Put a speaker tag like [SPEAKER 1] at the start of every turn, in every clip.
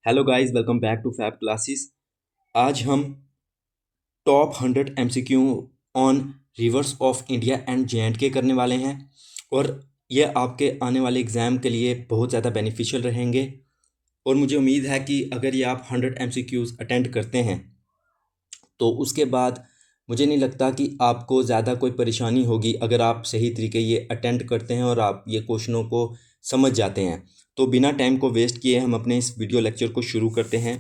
[SPEAKER 1] Hello guys, welcome back to Fab classes. आज हम top 100 MCQ on rivers of India and जे करने वाले हैं और ये आपके आने वाले एग्ज़ाम के लिए बहुत ज़्यादा बेनिफिशियल रहेंगे। और मुझे उम्मीद है कि अगर ये आप 100 एमसीक्यूज़ अटेंड करते हैं तो उसके बाद मुझे नहीं लगता कि आपको ज़्यादा कोई परेशानी होगी अगर आप सही तरीके ये अटेंड करते हैं और आप ये क्वेश्चनों को समझ जाते हैं। तो बिना टाइम को वेस्ट किए हम अपने इस वीडियो लेक्चर को शुरू करते हैं।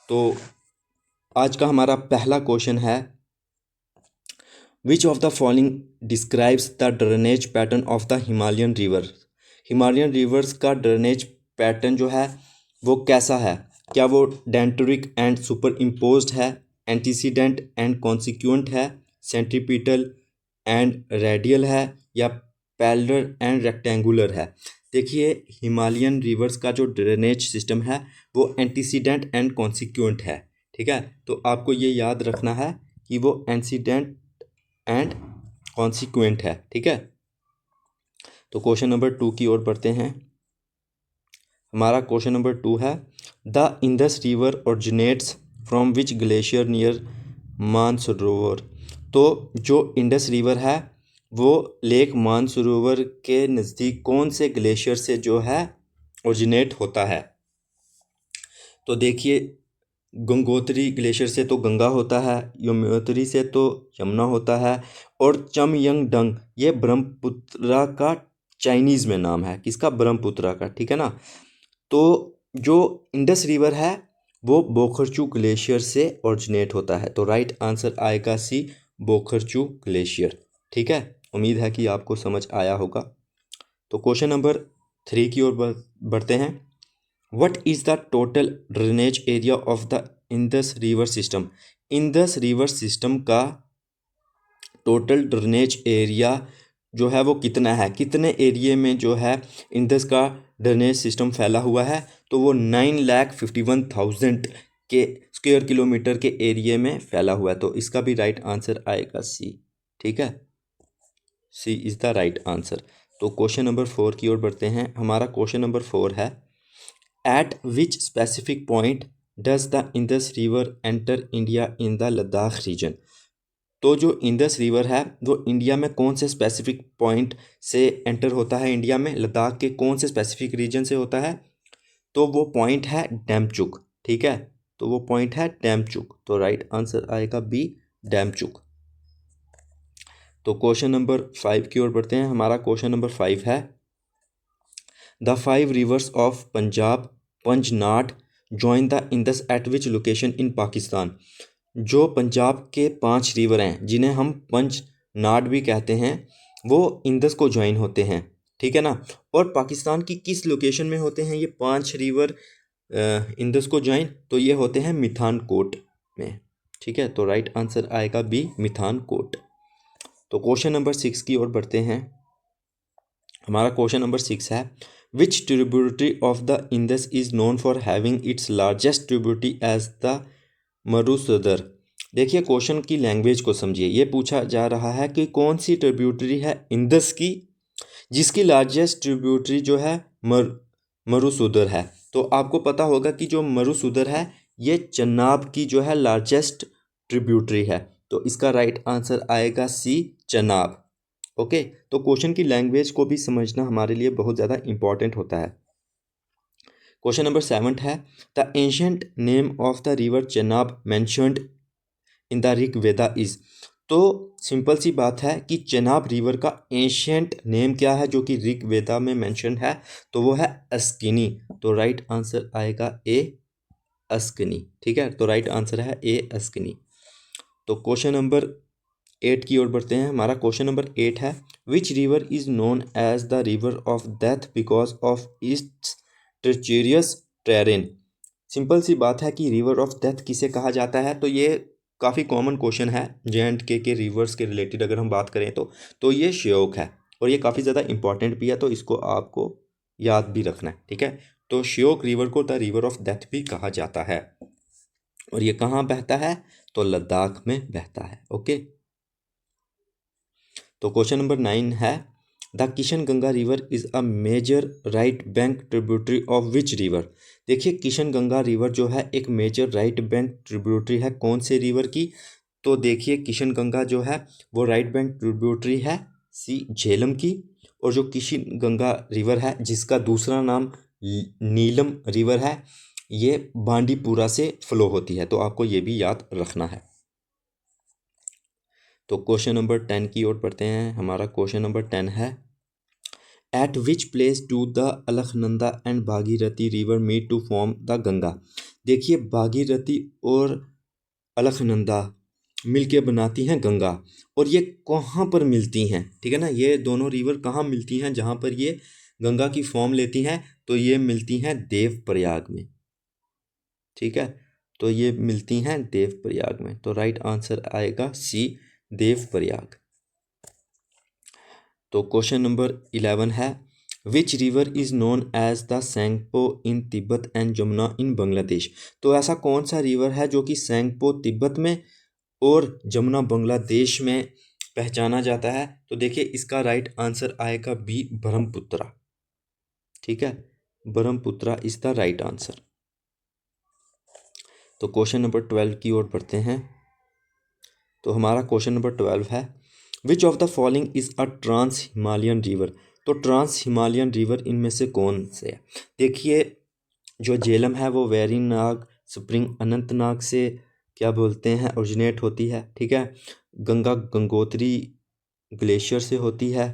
[SPEAKER 1] तो आज का हमारा पहला क्वेश्चन है, which of the following describes the drainage pattern of the Himalayan river. Himalayan reverse का ड्रेनेज पैटर्न जो है वो कैसा है? क्या वो डेंटरिक एंड सुपर इम्पोज्ड है, एंटीसीडेंट एंड कॉन्सिक्वेंट है, सेंट्रीपिटल एंड रेडियल है, या पैरेलल एंड रेक्टेंगुलर है? देखिए, हिमालयन रिवर्स का जो ड्रेनेज सिस्टम है वो एंटीसीडेंट एंड कॉन्सिक्वेंट है। ठीक है, तो आपको ये याद रखना है कि वो एंटीसीडेंट एंड कॉन्सिक्वेंट है। ठीक है, तो क्वेश्चन नंबर 2 की ओर बढ़ते हैं। हमारा क्वेश्चन नंबर 2 है, the Indus river originates from which glacier near Mansarovar. तो जो इंडस रिवर है वो लेक मानसरोवर के नज़दीक कौन से ग्लेशियर से जो है ओरिजिनेट होता है? तो देखिए, गंगोत्री ग्लेशियर से तो गंगा होता है, यमुनोत्री से तो यमुना होता है, और चमयंगडंग ये ब्रह्मपुत्रा का चाइनीज़ में नाम है। किसका? ब्रह्मपुत्रा का। ठीक है ना। तो जो इंडस रिवर है वो बोखरचू ग्लेशियर से ओरिजिनेट होता है। तो राइट आंसर आएगा सी, बोखरचू ग्लेशियर। ठीक है, उम्मीद है कि आपको समझ आया होगा। तो क्वेश्चन नंबर 3 की ओर बढ़ते हैं। What is the total drainage area of the Indus River system? Indus river system का टोटल ड्रेनेज एरिया जो है वो कितना है? कितने एरिए में जो है इंदस का ड्रेनेज सिस्टम फैला हुआ है? तो वो 9,51,000 के स्क्वायर किलोमीटर के एरिए में फैला हुआ है। तो इसका भी राइट आंसर आएगा सी। ठीक है, सी इज़ द राइट आंसर। तो क्वेश्चन नंबर 4 की ओर बढ़ते हैं। हमारा क्वेश्चन नंबर 4 है, At which specific point does the Indus River enter India in the Ladakh region? तो जो इंदस रिवर है वो इंडिया में कौन से स्पेसिफिक पॉइंट से एंटर होता है? इंडिया में लद्दाख के कौन से स्पेसिफिक रीजन से होता है? तो वो पॉइंट है डैमचुक। ठीक है, तो वो पॉइंट है डैमचुक। तो राइट आंसर आएगा बी, डैमचुक। तो क्वेश्चन नंबर 5 की ओर बढ़ते हैं। हमारा क्वेश्चन नंबर 5 है, the 5 rivers of Punjab Panjnad join the Indus at which location in Pakistan. जो पंजाब के 5 रिवर हैं जिन्हें हम पंजनाट भी कहते हैं वो इंदस को ज्वाइन होते हैं। ठीक है ना। और पाकिस्तान की किस लोकेशन में होते हैं ये 5 रिवर इंदस को ज्वाइन? तो ये होते हैं मिठानकोट में। ठीक है, तो राइट आंसर आएगा बी, मिठानकोट। तो क्वेश्चन नंबर 6 की ओर बढ़ते हैं। हमारा क्वेश्चन नंबर 6 है, which tributary of the Indus is known for having its largest tributary as the Marusudar. देखिए, क्वेश्चन की लैंग्वेज को समझिए। ये पूछा जा रहा है कि कौन सी ट्रिब्यूटरी है इंदस की जिसकी लार्जेस्ट ट्रिब्यूटरी जो है मरुसुदर है। तो आपको पता होगा कि जो मरुसुदर है ये चनाब की जो है लार्जेस्ट ट्रिब्यूटरी है। तो इसका राइट आंसर आएगा सी, चनाब। ओके, तो क्वेश्चन की लैंग्वेज को भी समझना हमारे लिए बहुत ज़्यादा इंपॉर्टेंट होता है। क्वेश्चन नंबर 7 है, the ancient name of the river Chenab mentioned in the Rig Veda is. तो सिंपल सी बात है कि चनाब रिवर का एंशंट नेम क्या है जो कि ऋग वेदा में मेंशन है? तो वो है अस्किनी। तो राइट आंसर आएगा ए, अस्किनी। ठीक है, तो राइट आंसर है ए, अस्किनी। तो क्वेश्चन नंबर 8 की ओर बढ़ते हैं। हमारा क्वेश्चन नंबर 8 है, which river is known as the river of death because of its treacherous terrain. Simple सी बात है कि रिवर ऑफ डेथ किसे कहा जाता है? तो ये काफ़ी कॉमन क्वेश्चन है जे के रिवर्स के रिलेटेड अगर हम बात करें तो ये श्योक है और ये काफ़ी ज़्यादा इंपॉर्टेंट भी है, तो इसको आपको याद भी रखना है। ठीक है, तो श्योक रिवर को द रिवर ऑफ डेथ भी कहा जाता है और ये कहाँ बहता है? तो लद्दाख में बहता है। ओके, तो क्वेश्चन नंबर 9 है, the Kishan Ganga river is a major right bank tributary of which river. देखिए किशन गंगा रिवर जो है एक मेजर राइट बैंक ट्रिब्यूटरी है कौन से रिवर की? तो देखिए किशन गंगा जो है वो राइट बैंक ट्रिब्यूटरी है सी झेलम की। और जो किशन गंगा रिवर है जिसका दूसरा नाम नीलम रिवर है, ये बांडीपुरा से फ्लो होती है, तो आपको ये भी याद रखना है। तो क्वेश्चन नंबर 10 की ओर बढ़ते हैं। हमारा क्वेश्चन नंबर 10 है, at which place do the Alaknanda and Bhagirathi river meet to form the Ganga? देखिए भागीरथी और अलखनंदा मिलके बनाती हैं गंगा, और ये कहाँ पर मिलती हैं? ठीक है ना, ये दोनों रिवर कहाँ मिलती हैं जहाँ पर ये गंगा की फॉर्म लेती हैं? तो ये मिलती हैं देवप्रयाग में। ठीक है, तो ये मिलती हैं देवप्रयाग में, तो राइट आंसर आएगा सी देवप्रयाग। तो क्वेश्चन नंबर 11 है, which river is known as the Tsangpo in Tibet and Jamuna in Bangladesh? तो ऐसा कौन सा रिवर है जो कि सेंगपो तिब्बत में और जमुना बांग्लादेश में पहचाना जाता है? तो देखिए इसका राइट आंसर आएगा बी ब्रह्मपुत्रा। ठीक है, Brahmaputra is the right answer. तो क्वेश्चन नंबर 12 की ओर बढ़ते हैं। तो हमारा क्वेश्चन नंबर 12 है, which of the following is a trans Himalayan river? तो ट्रांस हिमालयन रिवर इनमें से कौन से है? देखिए जो झेलम है वो वेरीनाग स्प्रिंग अनंतनाग से क्या बोलते हैं ओरिजिनेट होती है। ठीक है, गंगा गंगोत्री ग्लेशियर से होती है,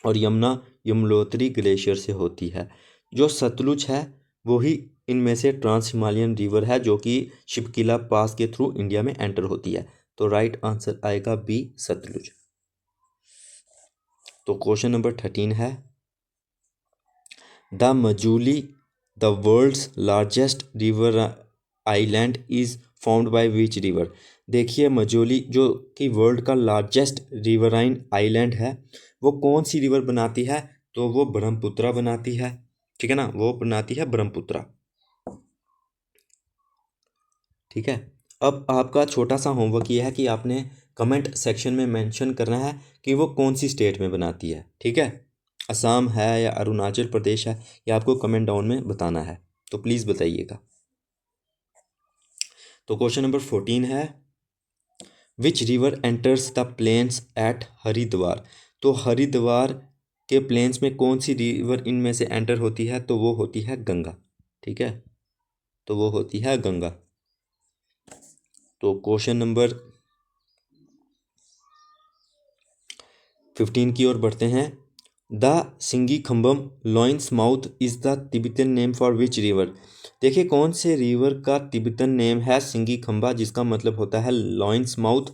[SPEAKER 1] और यमुना यमुनोत्री ग्लेशियर से होती है। जो सतलुज है वही इनमें से ट्रांस हिमालयन रिवर है जो कि शिपकिला पास के थ्रू इंडिया में एंटर होती है, तो राइट आंसर आएगा बी सतलुज। तो क्वेश्चन नंबर 13 है, the Majuli the world's largest river island is found by which river? देखिए मजूली जो कि वर्ल्ड का लार्जेस्ट रिवराइन आइलैंड है वो कौन सी रिवर बनाती है? तो वो ब्रह्मपुत्रा बनाती है। ठीक है ना, वो बनाती है ब्रह्मपुत्रा। ठीक है, अब आपका छोटा सा होमवर्क ये है कि आपने कमेंट सेक्शन में मेंशन करना है कि वो कौन सी स्टेट में बनाती है। ठीक है, असम है या अरुणाचल प्रदेश है, या आपको कमेंट डाउन में बताना है, तो प्लीज़ बताइएगा। तो क्वेश्चन नंबर 14 है, which river enters the plains at Haridwar? तो हरिद्वार के प्लेन्स में कौन सी रिवर इनमें से एंटर होती है? तो वो होती है गंगा। ठीक है, तो वो होती है गंगा। तो क्वेश्चन नंबर 15 की ओर बढ़ते हैं। The Singi Khamban lion's mouth is the Tibetan name for which river? देखिए कौन से रिवर का तिब्बतन नेम है सिंगी खम्बा, जिसका मतलब होता है लॉइंस माउथ?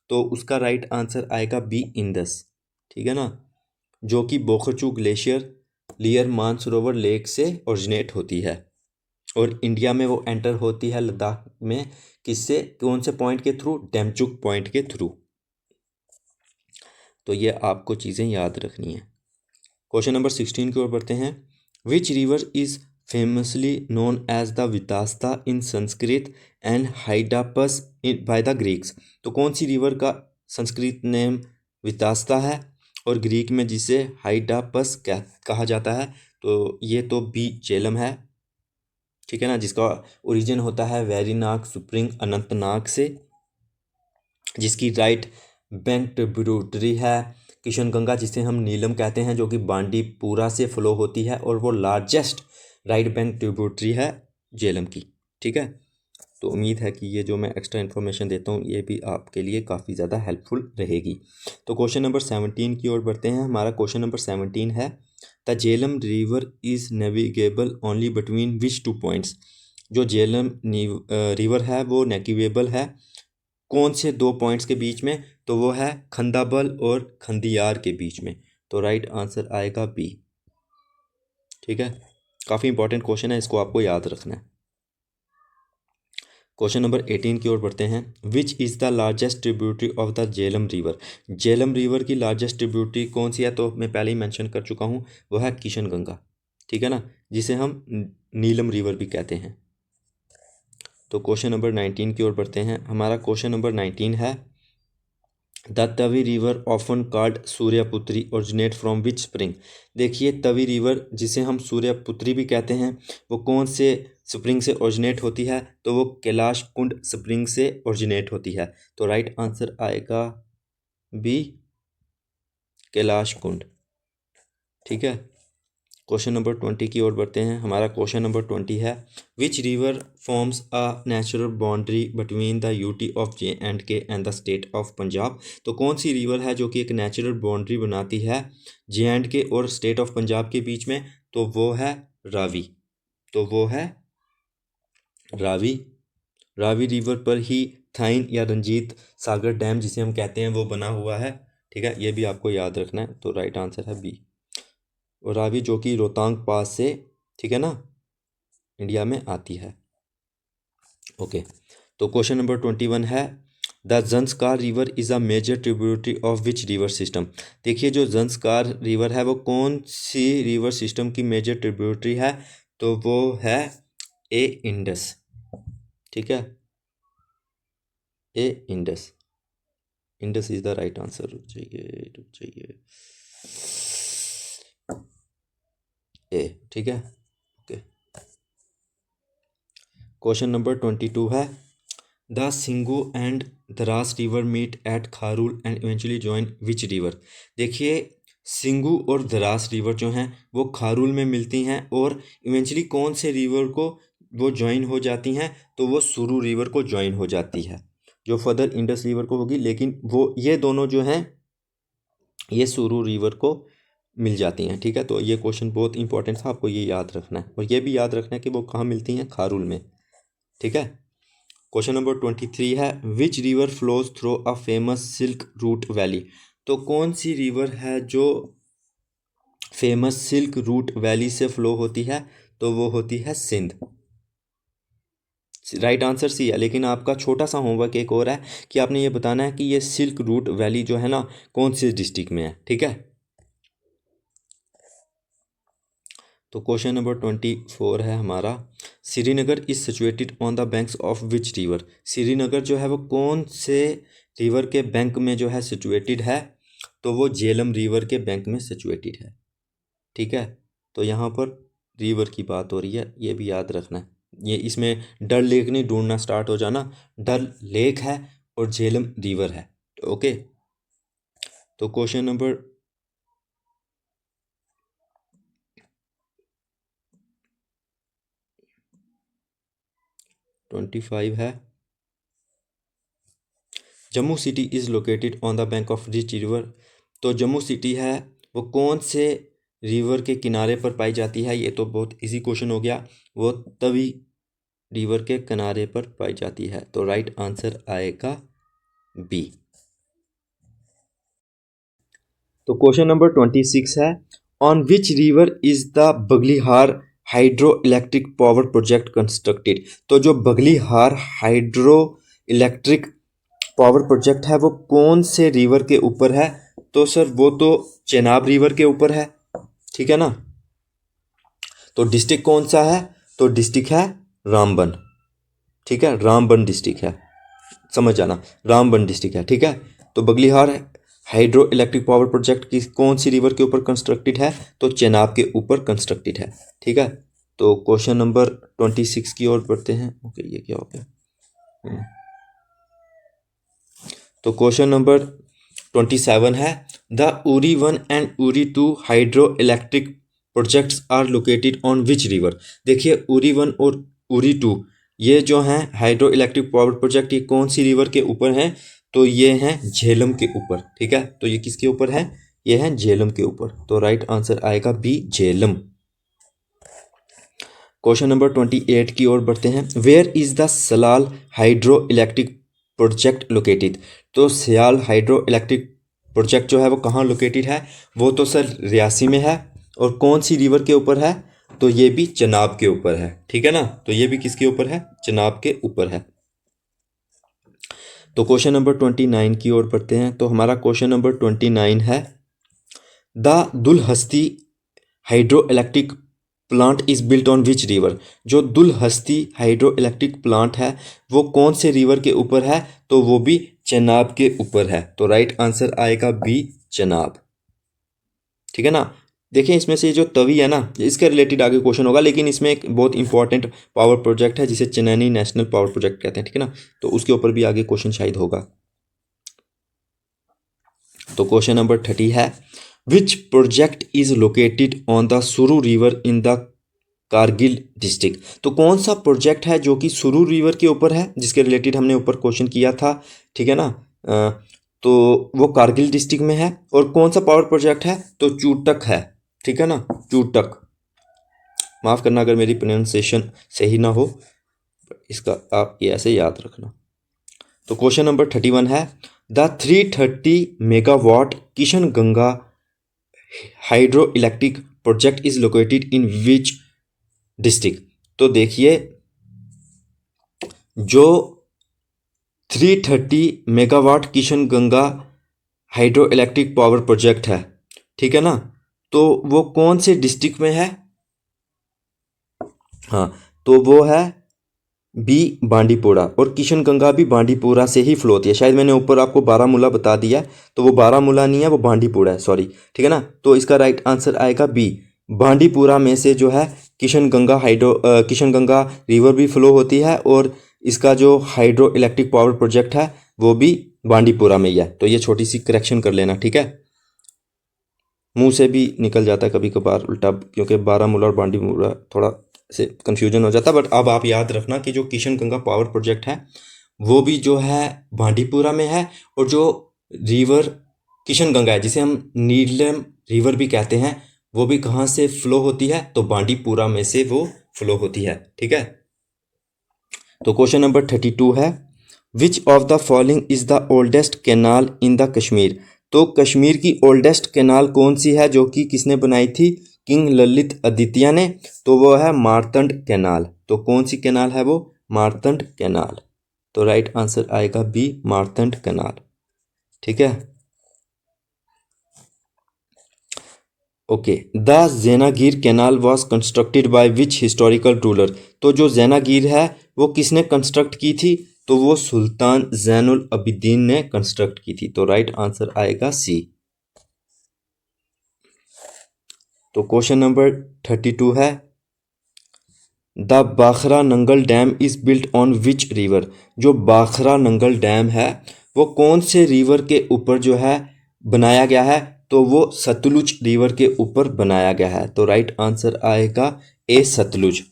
[SPEAKER 1] तो उसका राइट आंसर आएगा बी इंदस। ठीक है ना, जो कि बोखरचू ग्लेशियर लियर मानसरोवर लेक से ओरिजिनेट होती है, और इंडिया में वो एंटर होती है लद्दाख में किससे, कौन से पॉइंट के थ्रू? डेमचुक पॉइंट के थ्रू। तो ये आपको चीज़ें याद रखनी है। क्वेश्चन नंबर 16 की ओर बढ़ते हैं। Which river is famously known as the Vitasta in Sanskrit and Hydaspes by the Greeks? तो कौन सी रिवर का संस्कृत नेम वितास्ता है और ग्रीक में जिसे हाइडापस कहा जाता है? तो ये तो बी झेलम है। ठीक है ना, जिसका ओरिजिन होता है वेरीनाग स्प्रिंग अनंतनाग से, जिसकी राइट बैंक ट्रिब्यूटरी है किशन गंगा, जिसे हम नीलम कहते हैं, जो कि बांडीपुरा से फ्लो होती है, और वो लार्जेस्ट राइट बैंक ट्रिब्यूटरी है झेलम की। ठीक है, तो उम्मीद है कि ये जो मैं एक्स्ट्रा इन्फॉर्मेशन देता हूँ ये भी आपके लिए काफ़ी ज़्यादा हेल्पफुल रहेगी। तो क्वेश्चन नंबर 17 की ओर बढ़ते हैं। हमारा क्वेश्चन नंबर 17 है, the Jhelum river is navigable only between which two points? जो झेलम रिवर है वो नेविगेबल है कौन से दो पॉइंट्स के बीच में? तो वो है खंदाबल और खंदियार के बीच में, तो राइट आंसर आएगा बी। ठीक है, काफ़ी इंपॉर्टेंट क्वेश्चन है, इसको आपको याद रखना है। क्वेश्चन नंबर 18 की ओर बढ़ते हैं। विच is the largest tributary of the Jhelum river? Jhelum river की लार्जेस्ट ट्रिब्यूटरी कौन सी है? तो मैं पहले ही मेंशन कर चुका हूँ, वो है किशन गंगा। ठीक है ना, जिसे हम नीलम रिवर भी कहते हैं। तो क्वेश्चन नंबर 19 की ओर बढ़ते हैं। हमारा क्वेश्चन नंबर 19 है, the Tawi river often called Suryaputri originate from which spring. देखिए तवी रिवर जिसे हम सूर्यपुत्री भी कहते हैं वो कौन से स्प्रिंग से ओरिजिनेट होती है, तो वो कैलाश कुंड स्प्रिंग से ओरिजिनेट होती है। तो राइट आंसर आएगा बी, कैलाश कुंड। ठीक है, क्वेश्चन नंबर 20 की ओर बढ़ते हैं। हमारा क्वेश्चन नंबर 20 है, which river forms a natural boundary between the UT of J&K and the state of Punjab. तो कौन सी रिवर है जो कि एक नेचुरल बाउंड्री बनाती है J&K और स्टेट ऑफ पंजाब के बीच में, तो वो है रावी। तो वो है रावी। रावी रिवर पर ही थाइन या रंजीत सागर डैम जिसे हम कहते हैं वो बना हुआ है। ठीक है, ये भी आपको याद रखना है। तो राइट आंसर है बी, और रावी जो कि रोहतांग पास से, ठीक है ना, इंडिया में आती है। ओके, तो क्वेश्चन नंबर 21 है, the Zanskar river is a major tributary of which river system. देखिए जो ज़ंस्कार रिवर है वो कौन सी रिवर सिस्टम की मेजर ट्रिब्यूटरी है, तो वो है ए इंडस। ठीक है, A Indus. Indus is the right answer. रुक जाइए रुक जाइए, ए। ठीक है, ओके। क्वेश्चन नंबर 22 है, the Shingo and Dras river meet at Kharul and eventually join which river. देखिए सिंगू और द्रास रिवर जो हैं वो खारूल में मिलती हैं और इवेंचुअली कौन से रिवर को वो ज्वाइन हो जाती हैं, तो वो सुरू रिवर को ज्वाइन हो जाती है, जो फर्दर इंडस रिवर को होगी, लेकिन वो ये दोनों जो हैं ये सुरू रिवर को मिल जाती हैं। ठीक है, तो ये क्वेश्चन बहुत इंपॉर्टेंट था, आपको ये याद रखना है, और ये भी याद रखना है कि वो कहाँ मिलती हैं, खारूल में। ठीक है, क्वेश्चन नंबर 23 है, which river flows through a famous silk route valley. तो कौन सी रिवर है जो फेमस सिल्क रूट वैली से फ्लो होती है, तो वो होती है सिंध। राइट आंसर सी है, लेकिन आपका छोटा सा होमवर्क एक और है कि आपने ये बताना है कि ये सिल्क रूट वैली जो है ना कौन से डिस्ट्रिक्ट में है। ठीक है, तो क्वेश्चन नंबर 24 है हमारा, Srinagar is situated on the banks of which river. Srinagar जो है वो कौन से रिवर के बैंक में जो है सिचुएटेड है, तो वो झेलम रिवर के बैंक में सिचुएटेड है। ठीक है, तो यहाँ पर रिवर की बात हो रही है, ये भी याद रखना है। ये इसमें डल लेक नहीं ढूंढना स्टार्ट हो जाना, डल लेक है और झेलम रिवर है। ओके, तो क्वेश्चन नंबर 25 है, Jammu city is located on the bank of rich river. तो जम्मू सिटी है वो कौन से रिवर के किनारे पर पाई जाती है, ये तो बहुत इजी क्वेश्चन हो गया, वो तवी रिवर के किनारे पर पाई जाती है। तो राइट आंसर आएगा बी। तो क्वेश्चन नंबर 26 है, on which river is the Baglihar hydro electric power project constructed. तो जो Baglihar hydro electric power project है वो कौन से रिवर के ऊपर है, तो सर वो तो चेनाब रिवर के ऊपर है। ठीक है ना, तो डिस्ट्रिक्ट कौन सा है, तो डिस्ट्रिक्ट है रामबन। ठीक है, रामबन डिस्ट्रिक्ट है, समझ जाना, रामबन डिस्ट्रिक्ट है। ठीक है, तो Baglihar hydro electric power project की कौन सी रिवर के ऊपर कंस्ट्रक्टेड है, तो चेनाब के ऊपर कंस्ट्रक्टेड है। ठीक है, तो क्वेश्चन नंबर 26 की ओर बढ़ते हैं। ओके, ये क्या हो गया, तो क्वेश्चन नंबर 27 है, the Uri 1 and Uri 2 hydro electric projects are located on which river. देखिए उरी 1 और उरी 2 ये जो हैं हाइड्रो इलेक्ट्रिक पावर प्रोजेक्ट ये कौन सी रिवर के ऊपर हैं, तो ये हैं झेलम के ऊपर। ठीक है, तो ये किसके ऊपर है, ये हैं झेलम के ऊपर। तो राइट आंसर आएगा बी, झेलम। क्वेश्चन नंबर 28 की ओर बढ़ते हैं, where is the Salal hydro electric project located. तो सयाल हाइड्रो इलेक्ट्रिक प्रोजेक्ट जो है वो कहाँ लोकेटेड है, वो तो सर रियासी में है, और कौन सी रिवर के ऊपर है, तो ये भी चनाब के ऊपर है। ठीक है ना, तो ये भी किसके ऊपर है, चनाब के ऊपर है। तो क्वेश्चन नंबर 29 की ओर बढ़ते हैं। तो हमारा क्वेश्चन नंबर 29 है, the Dulhasti hydro electric plant is built on which river. जो दुलहस्ती हाइड्रो इलेक्ट्रिक प्लांट है वो कौन से रिवर के ऊपर है, तो वो भी चेनाब के ऊपर है। तो राइट आंसर आएगा बी, चेनाब। ठीक है ना। देखिए इसमें से जो तवी है ना, इसके रिलेटेड आगे क्वेश्चन होगा, लेकिन इसमें एक बहुत इंपॉर्टेंट पावर प्रोजेक्ट है जिसे चेन्नई नेशनल पावर प्रोजेक्ट कहते हैं। ठीक है ना, तो उसके ऊपर भी आगे क्वेश्चन शायद होगा। तो क्वेश्चन नंबर 30 है, which project is located on the Suru river in the Kargil district. तो कौन सा प्रोजेक्ट है जो कि सुरू रिवर के ऊपर है, जिसके रिलेटेड हमने ऊपर क्वेश्चन किया था। ठीक है ना, तो वो कारगिल डिस्ट्रिक्ट में है। और कौन सा पावर प्रोजेक्ट है, तो चूटक है। ठीक है ना, चूटक। माफ़ करना अगर मेरी प्रोनाउंसिएशन सही ना हो, इसका आप ये ऐसे याद रखना। तो क्वेश्चन नंबर 31 है, the 330 megawatt Kishan Ganga hydro electric project is located in which district. तो देखिए जो 330 megawatt Kishan Ganga hydro electric power project है, ठीक है ना, तो वो कौन से डिस्ट्रिक्ट में है। हाँ, तो वो है बी, बांडीपुरा। और किशन गंगा भी बांडीपुरा से ही फ्लो होती है। शायद मैंने ऊपर आपको बारामूला बता दिया, तो वो बारामूला नहीं है, वो बांडीपुरा है, सॉरी। ठीक है ना, तो इसका राइट आंसर आएगा बी, बांडीपुरा में से जो है किशन गंगा रिवर भी फ्लो होती है, और इसका जो हाइड्रो इलेक्ट्रिक पावर प्रोजेक्ट है वो भी बांडीपुरा में ही है। तो ये छोटी सी करेक्शन कर लेना, ठीक है। मुंह से भी निकल जाता है कभी कभार उल्टा, क्योंकि बारामूला और बांडीपुरा थोड़ा से कंफ्यूजन हो जाता है। बट अब आप याद रखना कि जो किशन गंगा पावर प्रोजेक्ट है वो भी जो है बांडीपुरा में है, और जो रिवर किशन गंगा है जिसे हम नीलम रिवर भी कहते हैं, वो भी कहाँ से फ्लो होती है, तो बांडीपुरा में से वो फ्लो होती है। ठीक है, तो क्वेश्चन नंबर 32 है, which of the following is the oldest canal in the Kashmir. तो कश्मीर की ओल्डेस्ट कैनाल कौन सी है, जो कि किसने बनाई थी, किंग ललित आदित्य ने। तो वो है मार्तंड कैनाल। तो कौन सी कैनाल है वो, मार्तंड कैनाल। तो राइट आंसर आएगा बी, मार्तंड कैनाल। ठीक है, okay. The Zainagir canal was constructed by which historical ruler. तो जो जेनागिर है वो किसने कंस्ट्रक्ट की थी, तो वो सुल्तान जैनुल अबिदीन ने कंस्ट्रक्ट की थी। तो राइट आंसर आएगा सी। तो क्वेश्चन नंबर 32 है, the Bhakra Nangal dam is built on which river. जो बाखरा नंगल डैम है वो कौन से रिवर के ऊपर जो है बनाया गया है, तो वो सतलुज रिवर के ऊपर बनाया गया है। तो राइट आंसर आएगा ए, सतलुज।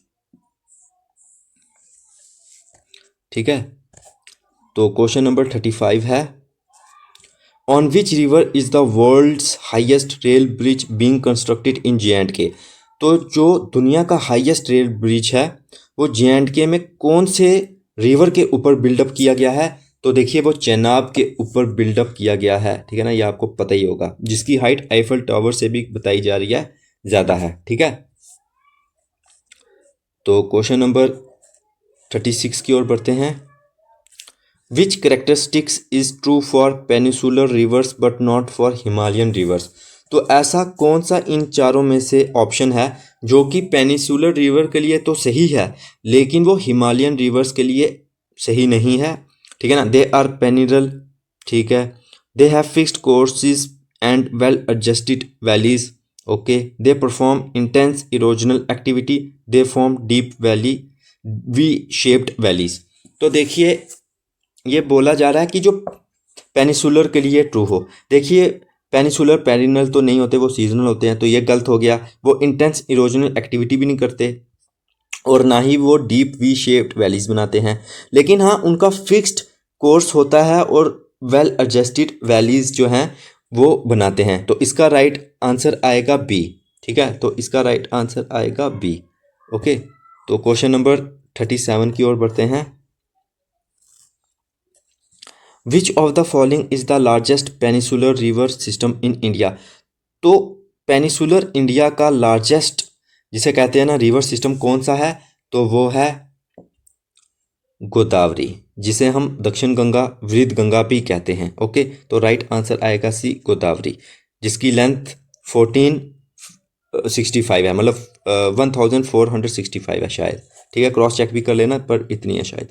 [SPEAKER 1] ठीक है, तो क्वेश्चन नंबर 35 है, on which river is the world's highest rail bridge being constructed in J&K। तो जो दुनिया का हाईएस्ट रेल ब्रिज है वो J&K में कौन से रिवर के ऊपर बिल्डअप किया गया है, तो देखिए वो चेनाब के ऊपर बिल्डअप किया गया है। ठीक है ना, ये आपको पता ही होगा, जिसकी हाइट आईफल टावर से भी बताई जा रही है ज़्यादा है। ठीक है, तो क्वेश्चन नंबर 36 की ओर बढ़ते हैं, which characteristics is true for peninsular rivers but not for Himalayan rivers. तो ऐसा कौन सा इन चारों में से ऑप्शन है जो कि पेनिसुलर रिवर के लिए तो सही है, लेकिन वो हिमालयन रिवर्स के लिए सही नहीं है। ठीक है ना, दे आर पेनिरल। ठीक है, they have fixed courses and well adjusted valleys. Okay, they perform intense erosional activity, they form deep valley V shaped valleys. तो देखिए ये बोला जा रहा है कि जो पेनिसुलर के लिए ट्रू हो। देखिए पेनिसुलर पेरिनल तो नहीं होते, वो सीजनल होते हैं, तो ये गलत हो गया। वो इंटेंस इरोजनल एक्टिविटी भी नहीं करते, और ना ही वो डीप वी शेप्ड वैलीज बनाते हैं। लेकिन हाँ, उनका फिक्स्ड कोर्स होता है और वेल एडजस्टेड वैलीज जो हैं वो बनाते हैं। तो इसका राइट आंसर आएगा बी। ठीक है, तो इसका राइट आंसर आएगा बी। ओके, तो क्वेश्चन नंबर 37 की ओर बढ़ते हैं, विच of the following is the largest peninsular river system in India. तो पेनिसुलर इंडिया का लार्जेस्ट जिसे कहते हैं ना रिवर सिस्टम कौन सा है, तो वो है गोदावरी, जिसे हम दक्षिण गंगा वृद्ध गंगा भी कहते हैं। ओके, तो राइट आंसर आएगा सी, गोदावरी, जिसकी लेंथ 1465 है, मतलब 1465 है शायद। ठीक है, क्रॉस चेक भी कर लेना, पर इतनी है शायद।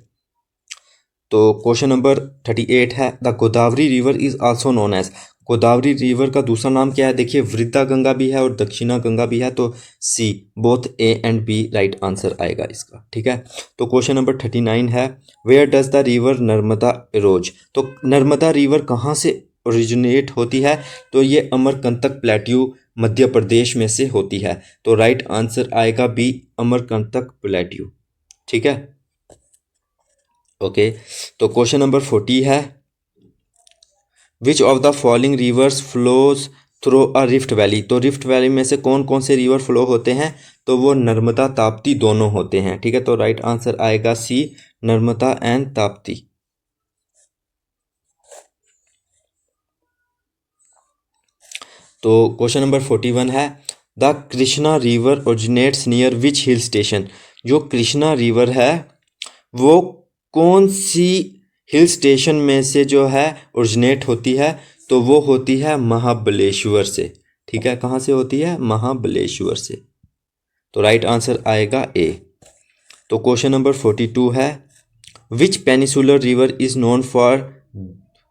[SPEAKER 1] तो क्वेश्चन नंबर 38 है, the Godavari river is also known as, Godavari river का दूसरा नाम क्या है? देखिए वृद्धा गंगा भी है और दक्षिणा गंगा भी है, तो C, both A and B right answer आएगा इसका। ठीक है, तो क्वेश्चन नंबर 39 है, where does the river Narmada arose, तो नर्मदा रिवर कहाँ से ओरिजिनेट होती है? तो ये अमरकंटक प्लेट्यू मध्य प्रदेश में से होती है, तो राइट आंसर आएगा बी, अमरकंटक प्लेट्यू। ठीक है, ओके। तो क्वेश्चन नंबर 40 है, which of the following rivers flows through a rift valley, तो रिफ्ट वैली में से कौन कौन से रिवर फ्लो होते हैं? तो वो नर्मदा ताप्ती दोनों होते हैं। ठीक है, तो राइट आंसर आएगा सी, नर्मदा एंड ताप्ती। तो क्वेश्चन नंबर 41 है, the Krishna river originates near which hill station, जो कृष्णा रिवर है वो कौन सी हिल स्टेशन में से जो है ओरिजिनेट होती है? तो वो होती है महाबलेश्वर से। ठीक है, कहाँ से होती है? महाबलेश्वर से। तो राइट आंसर आएगा ए। तो क्वेश्चन नंबर 42 है, which peninsular river is known for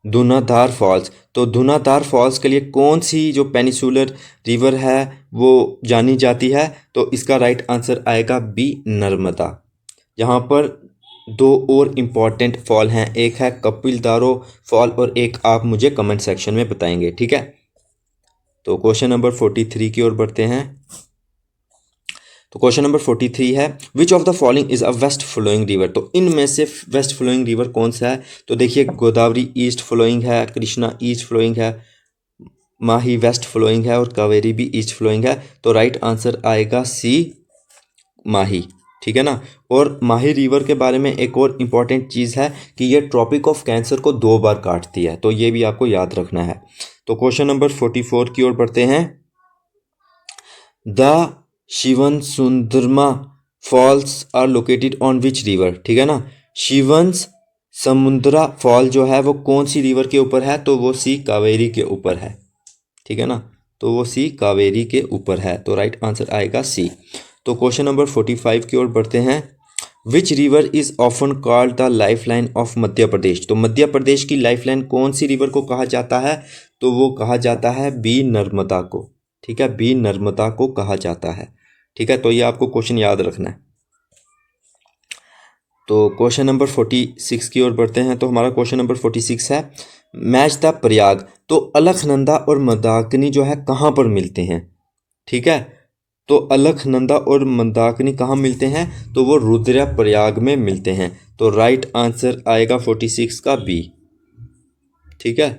[SPEAKER 1] Dhuandhar falls, तो धुनाधार फॉल्स के लिए कौन सी जो पेनिसुलर रिवर है वो जानी जाती है? तो इसका राइट आंसर आएगा बी, नर्मदा। यहाँ पर दो और इम्पॉर्टेंट फॉल हैं, एक है कपिल दारो फॉल और एक आप मुझे कमेंट सेक्शन में बताएंगे। ठीक है, तो क्वेश्चन नंबर 43 की ओर बढ़ते हैं। तो क्वेश्चन नंबर 43 है, which of the following is a west flowing river, तो इनमें से वेस्ट फ्लोइंग रिवर कौन सा है? तो देखिए गोदावरी ईस्ट फ्लोइंग है, कृष्णा ईस्ट फ्लोइंग है, माही वेस्ट फ्लोइंग है और कावेरी भी ईस्ट फ्लोइंग है, तो राइट आंसर आएगा सी, माही। ठीक है ना, और माही रिवर के बारे में एक और इम्पॉर्टेंट चीज़ है कि ये ट्रॉपिक ऑफ कैंसर को 2 बार काटती है, तो ये भी आपको याद रखना है। तो क्वेश्चन नंबर 44 की ओर बढ़ते हैं, the Shivana Samudra falls are located on which river, ठीक है ना, शिवन समुद्रा फॉल जो है वो कौन सी रिवर के ऊपर है? तो वो सी, कावेरी के ऊपर है। ठीक है ना, तो वो सी, कावेरी के ऊपर है, तो राइट आंसर आएगा सी। तो क्वेश्चन नंबर 45 की ओर बढ़ते हैं, which river is often called the life line of Madhya Pradesh, तो मध्य प्रदेश की लाइफ लाइन कौन सी रिवर को कहा जाता है? तो वो कहा जाता है बी, नर्मदा को। ठीक है, बी, नर्मदा को कहा जाता है। ठीक है, तो ये आपको क्वेश्चन याद रखना है। तो क्वेश्चन नंबर 46 की ओर बढ़ते हैं। तो हमारा क्वेश्चन नंबर 46 है, मैच द प्रयाग, तो अलकनंदा और मंदाकिनी जो है कहाँ पर मिलते हैं? ठीक है, तो अलकनंदा और मंदाकिनी कहाँ मिलते हैं? तो वो रुद्रप्रयाग में मिलते हैं, तो राइट आंसर आएगा 46 का बी। ठीक है,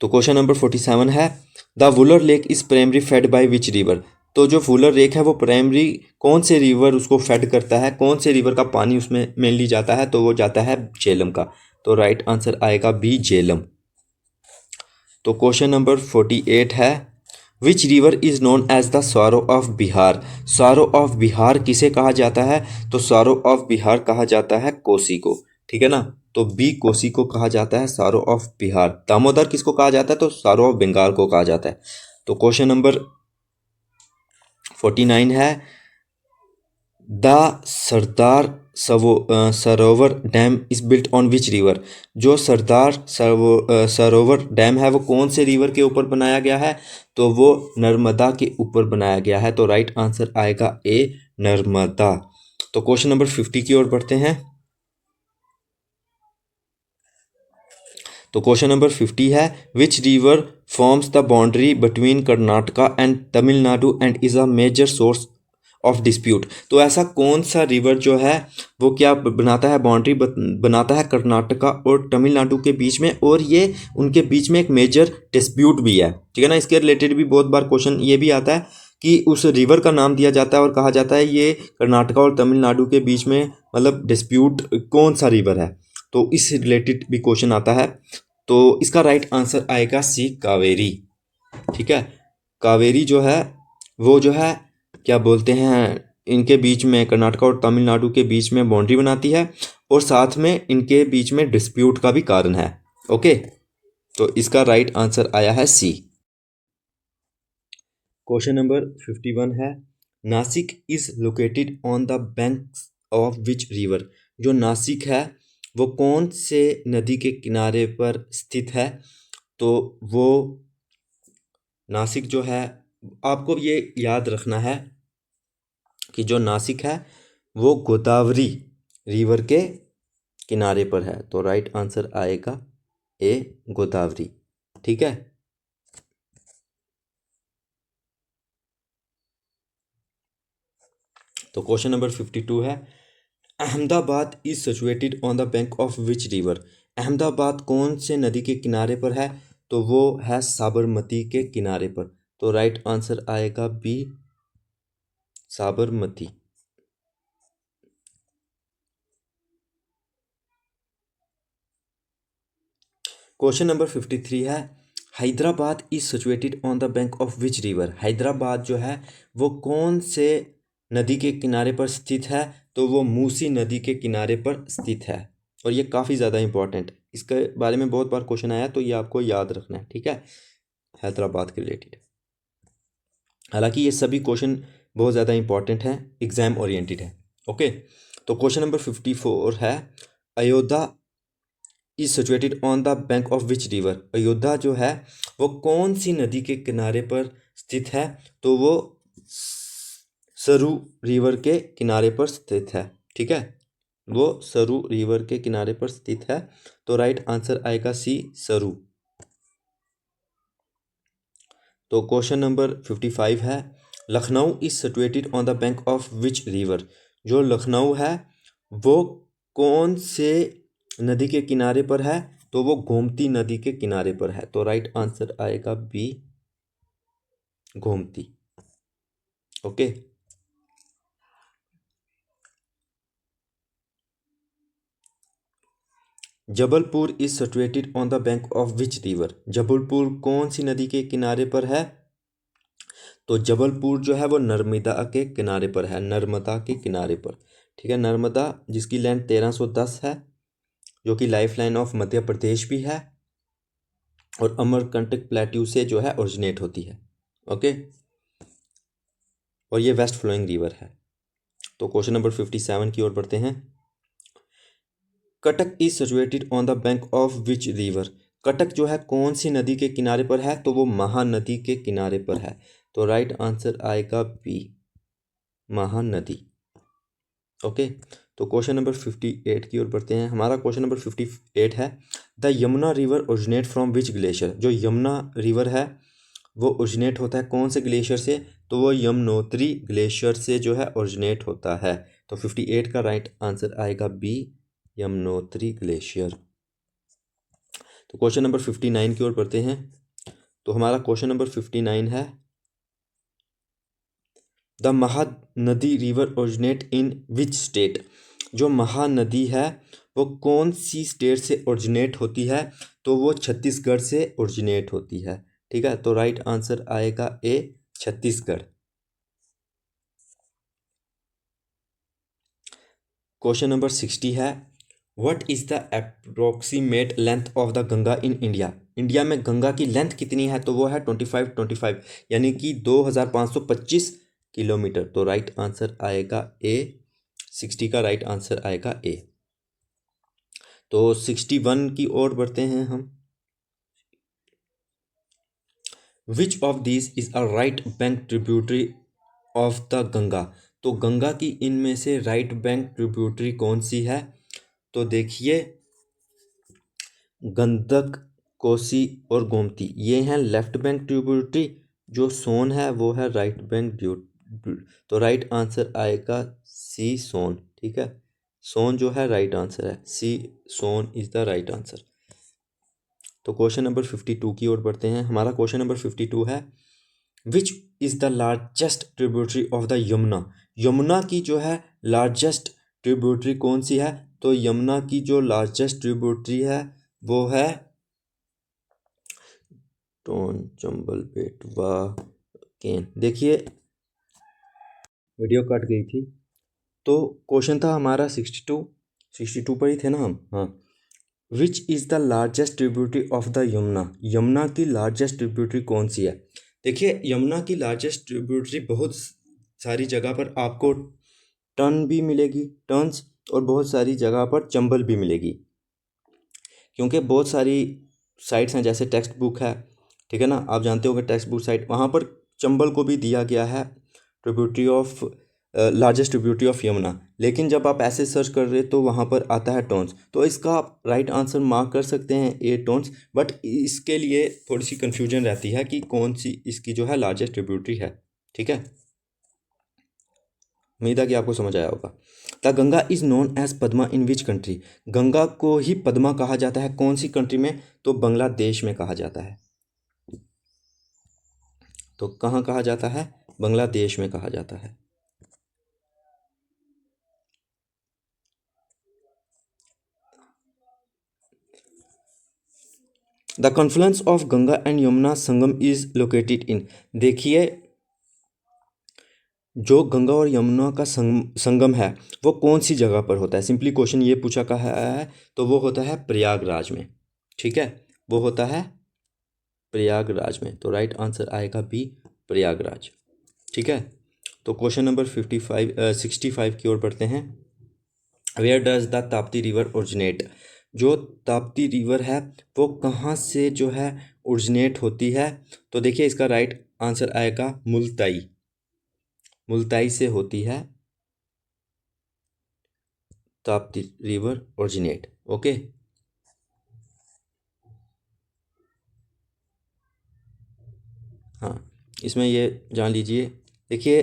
[SPEAKER 1] तो क्वेश्चन नंबर 47 है, the Wular lake is primary fed by which river, तो जो वुलर लेक है वो प्राइमरी कौन से रिवर उसको फेड करता है? कौन से रिवर का पानी उसमें मेनली जाता है? तो वो जाता है झेलम का, तो राइट आंसर आएगा बी, झेलम। तो क्वेश्चन नंबर 48 है, which river is known as the sorrow of Bihar, sorrow of Bihar किसे कहा जाता है? तो सॉरो ऑफ बिहार कहा जाता है कोसी को। ठीक है ना, तो बी, कोसी को कहा जाता है सॉरो ऑफ बिहार। दामोदर किसको कहा जाता है? तो सॉरो ऑफ बंगाल को कहा जाता है। तो क्वेश्चन नंबर 49 है, the Sardar Sarovar dam is built on which river, जो सरदार सरोवर डैम है वो कौन से रिवर के ऊपर बनाया गया है? तो वो नर्मदा के ऊपर बनाया गया है, तो राइट आंसर आएगा ए, नर्मदा। तो क्वेश्चन नंबर 50 की ओर बढ़ते हैं। तो क्वेश्चन नंबर 50 है, which river forms the boundary between Karnataka and Tamil Nadu and is a major source of dispute, तो ऐसा कौन सा रिवर जो है वो क्या बनाता है, बाउंड्री बनाता है कर्नाटका और तमिलनाडु के बीच में, और ये उनके बीच में एक मेजर डिस्प्यूट भी है। ठीक है ना, इसके रिलेटेड भी बहुत बार क्वेश्चन ये भी आता है कि उस रिवर का नाम दिया जाता है और कहा जाता है ये कर्नाटका और तमिलनाडु के बीच में मतलब डिस्प्यूट कौन सा रिवर है, तो इस रिलेटेड भी क्वेश्चन आता है। तो इसका राइट आंसर आएगा सी, कावेरी। ठीक है, कावेरी जो है वो जो है क्या बोलते हैं, इनके बीच में कर्नाटका और तमिलनाडु के बीच में बाउंड्री बनाती है और साथ में इनके बीच में डिस्प्यूट का भी कारण है। ओके, तो इसका राइट आंसर आया है सी। क्वेश्चन नंबर 51 है, Nashik is located on the banks of which river, जो नासिक है वो कौन से नदी के किनारे पर स्थित है? तो वो नासिक जो है, आपको ये याद रखना है कि जो नासिक है वो गोदावरी रिवर के किनारे पर है। तो राइट आंसर आएगा ए, गोदावरी। ठीक है। तो क्वेश्चन नंबर 52 है, Ahmedabad is situated on the bank of which river. Ahmedabad कौन से नदी के किनारे पर है? तो वो है साबरमती के किनारे पर। तो राइट आंसर आएगा बी, साबरमती। क्वेश्चन नंबर 53 है, Hyderabad is situated on the bank of which river. Hyderabad जो है वो कौन से नदी के किनारे पर स्थित है? तो वो मूसी नदी के किनारे पर स्थित है। और ये काफ़ी ज़्यादा इंपॉर्टेंट, इसके बारे में बहुत बार क्वेश्चन आया, तो ये आपको याद रखना है। ठीक है, हैदराबाद के रिलेटेड। हालांकि ये सभी क्वेश्चन बहुत ज़्यादा इंपॉर्टेंट हैं, एग्जाम ओरिएंटेड है। ओके, तो क्वेश्चन नंबर 54 है, Ayodhya is situated on the bank of which river. Ayodhya जो है वो कौन सी नदी के किनारे पर स्थित है? तो वो सरु रिवर के किनारे पर स्थित है। ठीक है, वो सरु रिवर के किनारे पर स्थित है। तो राइट आंसर आएगा सी, सरु। तो क्वेश्चन नंबर 55 है, Lucknow is situated on the bank of which river. जो लखनऊ है वो कौन से नदी के किनारे पर है? तो वो गोमती नदी के किनारे पर है। तो राइट आंसर आएगा B, Gomti. Okay, Jabalpur is situated on the bank of which river. Jabalpur कौन सी नदी के किनारे पर है? तो जबलपुर जो है वो नर्मदा के किनारे पर है, नर्मदा के किनारे पर। ठीक है, नर्मदा जिसकी लेंथ 1310 है, जो कि लाइफ लाइन ऑफ मध्य प्रदेश भी है, और अमरकंटक प्लेट्यू से जो है ओरिजिनेट होती है। ओके, और ये वेस्ट फ्लोइंग रिवर है। तो क्वेश्चन नंबर 57 की ओर बढ़ते हैं, Cuttack is situated on the bank of which river. Cuttack जो है कौन सी नदी के किनारे पर है? तो वो महानदी के किनारे पर है। तो राइट आंसर आएगा बी, महानदी। ओके, तो क्वेश्चन नंबर 58 की ओर बढ़ते हैं। हमारा क्वेश्चन नंबर 58 है, the Yamuna river originate from which glacier. जो यमुना रिवर है वो ओरिजिनेट होता है कौन से ग्लेशियर से? तो वो यमुनोत्री ग्लेशियर से जो है ओरिजिनेट होता है। तो 58 का राइट आंसर आएगा बी, यमुनोत्री ग्लेशियर। तो क्वेश्चन नंबर 59 की ओर बढ़ते हैं। तो हमारा क्वेश्चन नंबर 59 है, the Mahanadi river originate in which state. जो महानदी है वो कौन सी स्टेट से ओरिजिनेट होती है? तो वो छत्तीसगढ़ से ओरिजिनेट होती है। ठीक है, तो राइट आंसर आएगा ए, छत्तीसगढ़। क्वेश्चन नंबर 60 है, what is the approximate length of the Ganga in India. India में गंगा की लेंथ कितनी है? तो वो है 25 यानी कि 2525 किलोमीटर। तो राइट आंसर आएगा ए, 60 का राइट आंसर आएगा ए। तो 61 की ओर बढ़ते हैं हम, which of this is a right bank tributary of the Ganga. तो गंगा की इनमें से राइट बैंक ट्रिब्यूटरी कौन सी है? तो देखिए, गंडक, कोसी और गोमती ये हैं लेफ्ट बैंक ट्रिब्यूटरी, जो सोन है वो है राइट बैंक तो राइट आंसर आएगा सी, सोन। ठीक है, सोन जो है राइट आंसर है, सी, सोन इज द राइट आंसर। तो क्वेश्चन नंबर 52 की ओर बढ़ते हैं। हमारा क्वेश्चन नंबर 52 है, which is the largest tributary of the Yamuna. Yamuna की जो है लार्जेस्ट ट्रिब्यूटरी कौन सी है? तो यमुना की जो लार्जेस्ट ट्रिब्यूटरी है वो है टोन, चंबल, बेटवा, केन। देखिए, वीडियो कट गई थी। तो क्वेश्चन था हमारा 62 पर ही थे ना हम। हाँ, विच is the largest tributary of the Yamuna. Yamuna की लार्जेस्ट ट्रिब्यूटरी कौन सी है? देखिए, यमुना की लार्जेस्ट ट्रिब्यूटरी बहुत सारी जगह पर आपको टर्न भी मिलेगी, टर्न्स, और बहुत सारी जगह पर चंबल भी मिलेगी, क्योंकि बहुत सारी साइट्स हैं, जैसे टेक्स्ट बुक है, ठीक है ना, आप जानते होंगे टेक्स्ट बुक साइट, वहाँ पर चंबल को भी दिया गया है tributary of largest tributary of Yamuna, लेकिन जब आप ऐसे सर्च कर रहे तो वहाँ पर आता है टोन्स, तो इसका आप राइट आंसर मार्क कर सकते हैं ए टोन्स, बट इसके लिए थोड़ी सी कन्फ्यूजन रहती है कि कौन सी इसकी जो है लार्जेस्ट ट्रिब्यूटरी है, ठीक है। उम्मीद है कि आपको समझ आया होगा। The Ganga is known as Padma in which country, Ganga को ही पद्मा कहा जाता है कौन सी कंट्री में, तो बांग्लादेश में कहा जाता है। तो कहाँ कहा जाता है, बांग्लादेश में कहा जाता है। The Confluence of Ganga and Yamuna Sangam is located in, देखिए जो गंगा और यमुना का संगम है वो कौन सी जगह पर होता है, सिंपली क्वेश्चन ये पूछा कहा है, तो वो होता है प्रयागराज में, ठीक है, वो होता है प्रयागराज में, तो राइट आंसर आएगा बी, प्रयागराज, ठीक है। तो क्वेश्चन नंबर 65 की ओर बढ़ते हैं। Where does the Tapti river originate, जो ताप्ती रिवर है वो कहाँ से जो है ओरिजिनेट होती है, तो देखिए इसका राइट आंसर आएगा मुल्ताई, मुल्ताई से होती है ताप्ती रिवर ओरिजिनेट, ओके। हाँ, इसमें ये जान लीजिए, देखिए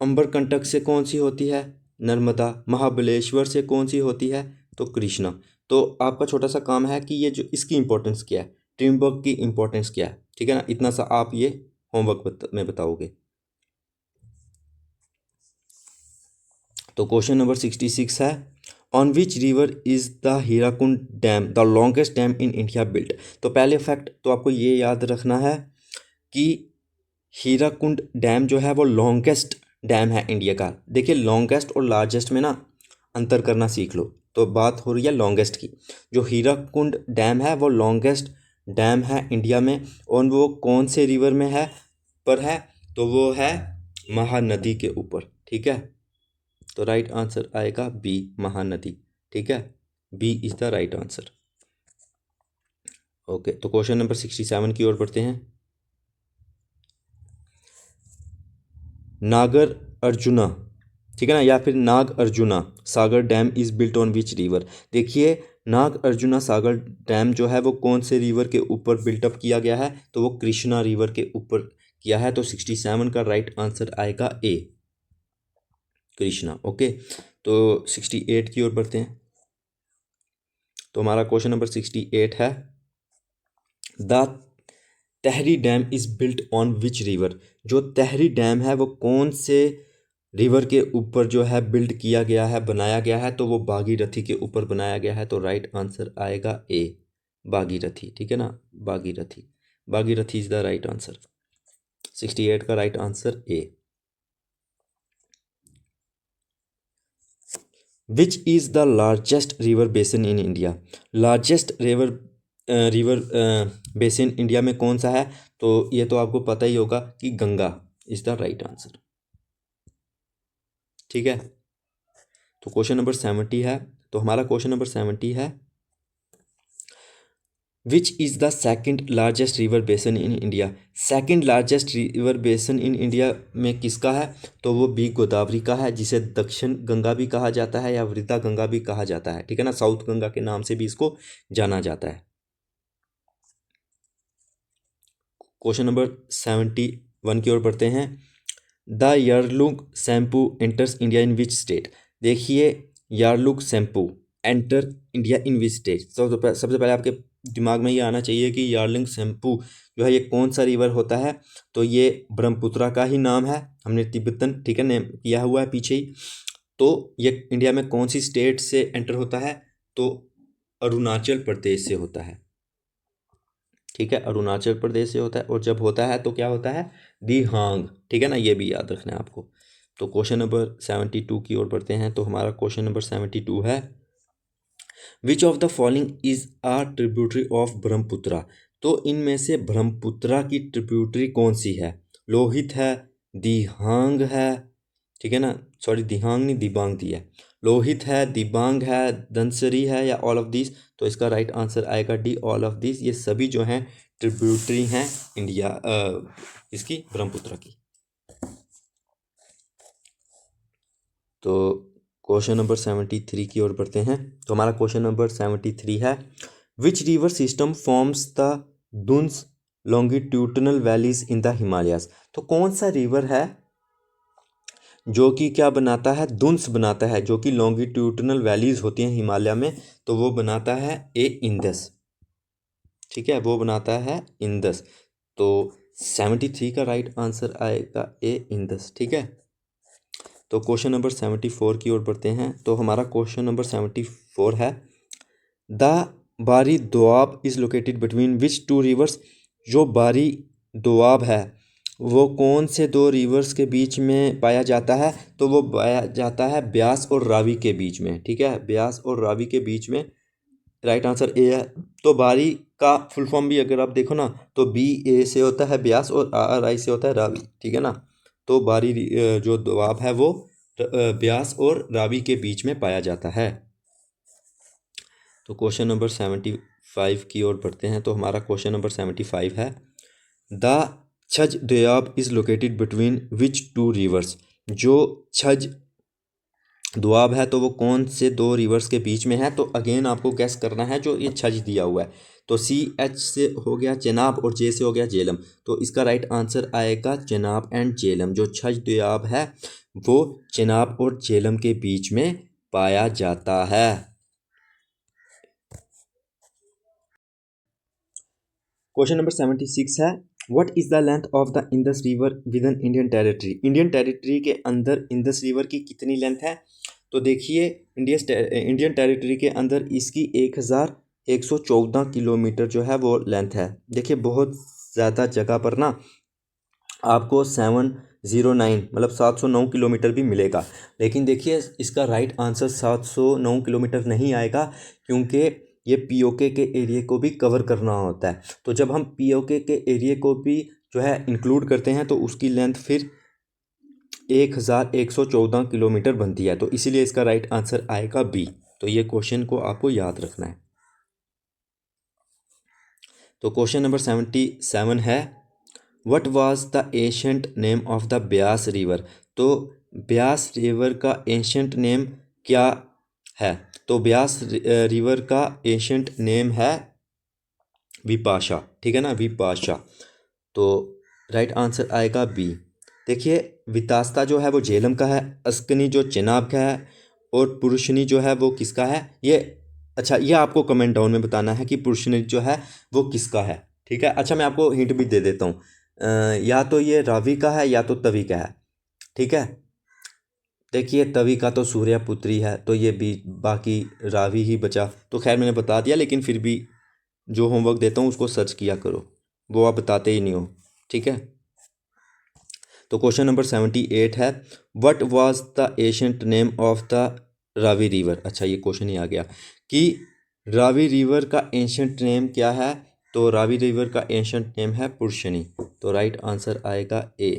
[SPEAKER 1] अम्बरकंटक से कौन सी होती है, नर्मदा, महाबलेश्वर से कौन सी होती है, तो कृष्णा। तो आपका छोटा सा काम है कि ये जो इसकी इंपॉर्टेंस क्या है, टीमवर्क की इंपॉर्टेंस क्या है, ठीक है ना, इतना सा आप ये होमवर्क में बताओगे। तो क्वेश्चन नंबर 66 है, on which river is the Hirakud dam the longest dam in India built, तो पहले फैक्ट तो आपको ये याद रखना है कि हीराकुंड डैम जो है वो लॉन्गेस्ट डैम है इंडिया का। देखिए लॉन्गेस्ट और लार्जेस्ट में ना अंतर करना सीख लो, तो बात हो रही है लॉन्गेस्ट की। जो हीराकुंड डैम है वो लॉन्गेस्ट डैम है इंडिया में, और वो कौन से रिवर में है पर है, तो वो है महानदी के ऊपर, ठीक है। तो राइट आंसर आएगा बी, महानदी, ठीक है, B is the right answer, okay. तो क्वेश्चन नंबर 67 की ओर बढ़ते हैं। नागर अर्जुना, ठीक है ना, या फिर Nagarjuna Sagar dam is built on which river, देखिए नाग अर्जुना सागर डैम जो है वो कौन से रिवर के ऊपर बिल्टअप किया गया है, तो वो कृष्णा रिवर के ऊपर किया है, तो 67 का राइट आंसर आएगा ए, कृष्णा, ओके। तो 68 की ओर बढ़ते हैं। तो हमारा क्वेश्चन नंबर 68 है, the tehri dam is built on which river, जो तहरी डैम है वो कौन से रिवर के ऊपर जो है बिल्ड किया गया है, बनाया गया है, तो वो भागीरथी के ऊपर बनाया गया है, तो राइट आंसर आएगा ए, भागीरथी, ठीक है ना, Bhagirathi, Bhagirathi is the right answer, 68 का right answer A. Which is the largest river basin in India, largest river basin India में कौन सा है, तो ये तो आपको पता ही होगा कि Ganga is the right answer, ठीक है। तो क्वेश्चन नंबर 70 है, तो हमारा क्वेश्चन नंबर 70 है, which is the second largest river basin in India, second largest river basin in India में किसका है, तो वो बी, गोदावरी का है, जिसे दक्षिण गंगा भी कहा जाता है या वृद्धा गंगा भी कहा जाता है, ठीक है ना, साउथ गंगा के नाम से भी इसको जाना जाता है। क्वेश्चन नंबर 71 की ओर बढ़ते हैं। The Yarlung Tsangpo enters India in which state, देखिए Yarlung Tsangpo enter India in which state, सबसे पहले आपके दिमाग में ये आना चाहिए कि यार्लिंग शैम्पू जो है ये कौन सा रिवर होता है, तो ये ब्रह्मपुत्रा का ही नाम है, हमने तिब्बतन, ठीक है, नेम किया हुआ है पीछे ही। तो ये इंडिया में कौन सी स्टेट से एंटर होता है, तो अरुणाचल प्रदेश से होता है, ठीक है, अरुणाचल प्रदेश से होता है, और जब होता है तो क्या होता है, दिहांग, ठीक है ना, ये भी याद रखना है आपको। तो क्वेश्चन नंबर 72 की ओर बढ़ते हैं। तो हमारा क्वेश्चन नंबर 72 है, which of the following is a tributary of Brahmaputra, तो इनमें से ब्रह्मपुत्रा की ट्रिब्यूटरी कौन सी है, लोहित है, दिहांग है, ठीक है ना, सॉरी दिहांग नहीं दिबांग दी है, लोहित है, दिबांग है, धनसरी है या ऑल ऑफ दिस। तो इसका राइट आंसर आएगा डी, ऑल ऑफ दिस। ये सभी जो हैं ट्रिब्यूटरी हैं इंडिया इसकी ब्रह्मपुत्र की। तो क्वेश्चन नंबर 73 की ओर बढ़ते हैं। तो हमारा क्वेश्चन नंबर 73 है, which river system forms the duns longitudinal valleys in the Himalayas. तो कौन सा रिवर है जो कि क्या बनाता है, दुन्स बनाता है, जो कि लॉन्गिट्यूडनल वैलीज होती हैं हिमालय में, तो वो बनाता है ए इंदस। ठीक है, वो बनाता है इंदस। तो 73 का राइट आंसर आएगा ए इंदस। ठीक है, तो क्वेश्चन नंबर 74 की ओर बढ़ते हैं। तो हमारा क्वेश्चन नंबर 74 है, the Bari Doab is located between which two rivers. जो बारी दोआब है वो कौन से दो रिवर्स के बीच में पाया जाता है, तो वो पाया जाता है ब्यास और रावी के बीच में। ठीक है, ब्यास और रावी के बीच में, राइट आंसर ए है। तो बारी का फुल फॉर्म भी अगर आप देखो ना, तो बी ए से होता है ब्यास और आर आई से होता है रावी। ठीक है ना, तो बारी जो दोआब है वो ब्यास और रावी के बीच में पाया जाता है। तो क्वेश्चन नंबर 75 की ओर बढ़ते हैं। तो हमारा क्वेश्चन नंबर 75 है, the Chaj Doab is located between which two rivers. जो छज दोआब है तो वो कौन से दो रिवर्स के बीच में है। तो अगेन आपको गैस करना है, जो ये छज दिया हुआ है, तो सी एच से हो गया चेनाब और जे से हो गया जेलम। तो इसका राइट आंसर आएगा चेनाब एंड जेलम। जो छज दोआब है वो चेनाब और जेलम के बीच में पाया जाता है। क्वेश्चन नंबर 76 है, what is the length of the Indus river with in Indian territory. Indian territory के अंदर इंडस रिवर की कितनी लेंथ है। तो देखिए, इंडियन टेरिटरी के अंदर इसकी 1114 किलोमीटर जो है वो लेंथ है। देखिए, बहुत ज़्यादा जगह पर ना आपको 709 मतलब 709 किलोमीटर भी मिलेगा, लेकिन देखिए इसका राइट आंसर 709 किलोमीटर नहीं आएगा, क्योंकि ये पीओके के एरिया को भी कवर करना होता है। तो जब हम पीओके के एरिया को भी जो है इंक्लूड करते हैं तो उसकी लेंथ फिर 1114 किलोमीटर बनती है। तो इसीलिए इसका राइट आंसर आएगा बी। तो ये क्वेश्चन को आपको याद रखना है। तो क्वेश्चन नंबर 77 है, what was the ancient name of the Beas river. तो ब्यास रिवर का एशियंट नेम क्या है। तो ब्यास रिवर का एशियंट नेम है विपाशा। ठीक है ना, विपाशा। तो राइट आंसर आएगा बी। देखिए, वितास्ता जो है वो झेलम का है, अस्कनी जो चेनाब का है, और पुरुषनी जो है वो किसका है। ये अच्छा, ये आपको कमेंट डाउन में बताना है कि पुरुषनी जो है वो किसका है। ठीक है, अच्छा मैं आपको हिंट भी दे देता हूँ, या तो ये रावी का है या तो तवी का है। ठीक है, देखिए तवी का तो सूर्या पुत्री है, तो ये भी बाकी रावी ही बचा। तो खैर मैंने बता दिया, लेकिन फिर भी जो होमवर्क देता हूँ उसको सर्च किया करो, वो आप बताते ही नहीं हो। ठीक है, तो क्वेश्चन नंबर 78 है, what was the ancient name of the Ravi river. अच्छा, ये क्वेश्चन ही आ गया कि रावी रिवर का एशियंट नेम क्या है। तो रावी रिवर का एशियंट नेम है पुरुषनी। तो राइट आंसर आएगा ए,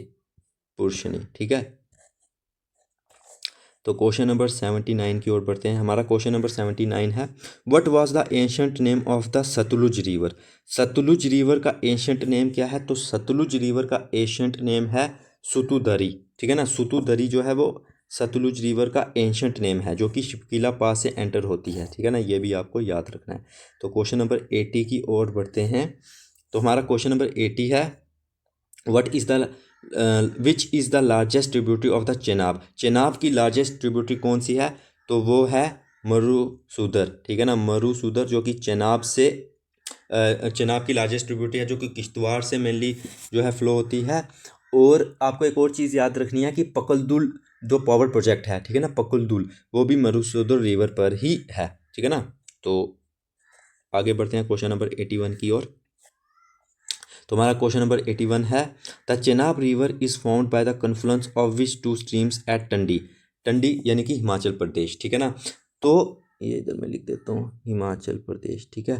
[SPEAKER 1] पुरुषनी। ठीक है, तो क्वेश्चन नंबर 79 की ओर बढ़ते हैं। हमारा क्वेश्चन नंबर 79 है, what was the ancient name of the Sutlej river. Sutlej river का एशियंट नेम क्या है। तो सतलुज रिवर का एशियंट नेम है सुतुदरी। ठीक है ना, सुतुदरी जो है वो सतलुज रिवर का एशियंट नेम है, जो कि शिपकिला पास से एंटर होती है। ठीक है ना, ये भी आपको याद रखना है। तो क्वेश्चन नंबर 80 की ओर बढ़ते हैं। तो हमारा क्वेश्चन नंबर 80 है, what is the which is the largest tributary of the Chenab. Chenab की लार्जेस्ट ट्रिब्यूटरी कौन सी है। तो वो है मरुसूदर। ठीक है ना, मरुसूदर जो कि चेनाब से चेनाब की लार्जेस्ट ट्रिब्यूटरी है, जो कि किश्तवाड़ से मेनली जो है फ्लो होती है। और आपको एक और चीज़ याद रखनी है कि पकलदुल जो पावर प्रोजेक्ट है, ठीक है ना, पकलदुल, वो भी मरुसूदर रिवर पर ही है। ठीक है ना, तो आगे बढ़ते हैं क्वेश्चन नंबर 81 की ओर। तो हमारा क्वेश्चन नंबर 81 है, the Chenab river is found by the confluence of which two streams at Tandi. Tandi यानी कि हिमाचल प्रदेश। ठीक है ना, तो ये इधर मैं लिख देता हूँ हिमाचल प्रदेश। ठीक है,